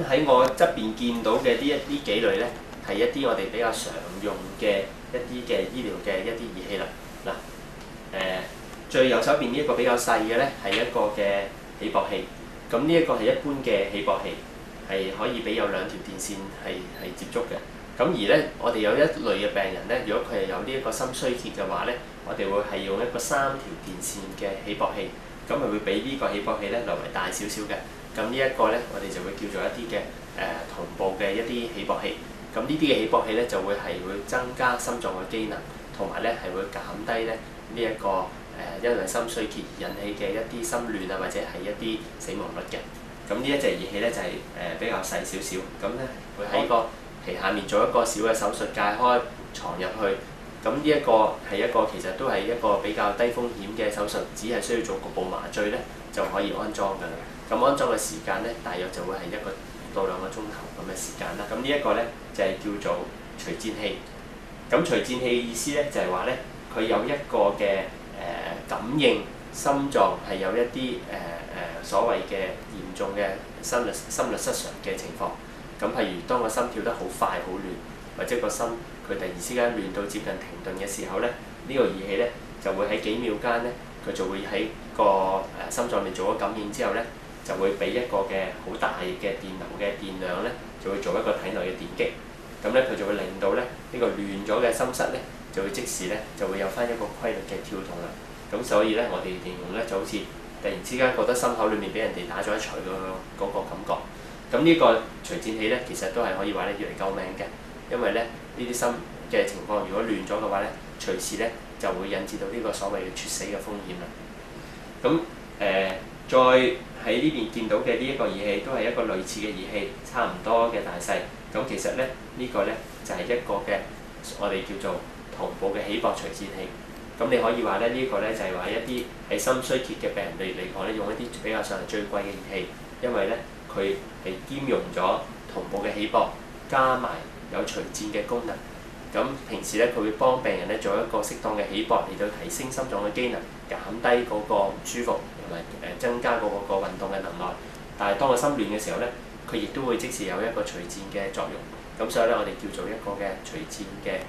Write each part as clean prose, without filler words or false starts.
喺我側邊見到嘅呢幾類咧，係一啲我哋比較常用嘅一啲嘅醫療嘅一啲儀器啦。嗱，最右手邊呢一個比較細嘅咧，係一個嘅起搏器。咁呢一個係一般嘅起搏器，係可以俾有兩條電線係接觸嘅。咁而咧，我哋有一類嘅病人咧，如果佢係有呢一個心衰竭嘅話咧，我哋會係用一個3條電線嘅起搏器，咁係會比呢個起搏器咧略為大少少嘅。咁呢一個咧，我哋就會叫做一啲嘅同步嘅一啲起搏器。咁呢啲嘅起搏器咧，就會增加心臟嘅機能，同埋咧係會減低咧呢一個因為心衰竭引起嘅一啲心亂啊，或者係一啲死亡率嘅。咁呢一隻儀器咧就係比較細少少，咁咧會喺個皮下面做一個小嘅手術，解開藏入去。咁呢一個係一個其實都係一個比較低風險嘅手術，只係需要做局部麻醉咧就可以安裝㗎啦。咁安裝嘅時間咧，大約就會係1到2個鐘頭咁嘅時間啦。咁呢一個咧就係叫做除顫器。咁除顫器嘅意思咧就係話咧，佢有一個嘅感應心臟係有一啲所謂嘅嚴重嘅心律失常嘅情況。咁譬如當個心跳得好快好亂，或者個心佢突然之間亂到接近停頓嘅時候咧，呢個儀器咧就會喺幾秒間咧，佢就會喺個心臟面做咗感應之後咧，就會俾一個嘅好大嘅電流嘅電量咧，就會做一個體內嘅電擊。咁咧佢就會令到咧呢個亂咗嘅心室咧，就會即時咧就會有翻一個規律嘅跳動啦。咁所以咧我哋形容咧就好似突然之間覺得心口裏面俾人哋打咗一錘嗰個感覺。咁呢個除顫器咧，其實都係可以話咧要嚟救命嘅，因為咧呢啲心嘅情況如果亂咗嘅話咧，隨時咧就會引致到呢個所謂嘅猝死嘅風險啦。咁再喺呢邊見到嘅呢一個儀器都係一個類似嘅儀器，差唔多嘅大細。咁其實咧呢個咧就係一個嘅我哋叫做同步嘅起搏除顫器。咁你可以話咧呢個咧就係話一啲喺心衰竭嘅病人嚟講咧，用一啲比較上係最貴嘅儀器，因為咧佢係兼容咗同步嘅起搏，加埋有除顫嘅功能。咁平時咧佢會幫病人咧做一個適當嘅起搏，嚟到提升心臟嘅機能，減低嗰個唔舒服，同埋增加嗰個運動嘅能耐。但係當個心亂嘅時候咧，佢亦都會即時有一個除顫嘅作用。咁所以咧，我哋叫做一個嘅除顫嘅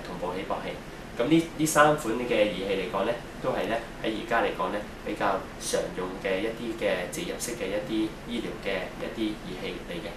同步起搏器。咁呢3款嘅儀器嚟講咧，都係咧喺而家嚟講咧比較常用嘅一啲嘅植入式嘅一啲醫療嘅一啲儀器嚟嘅。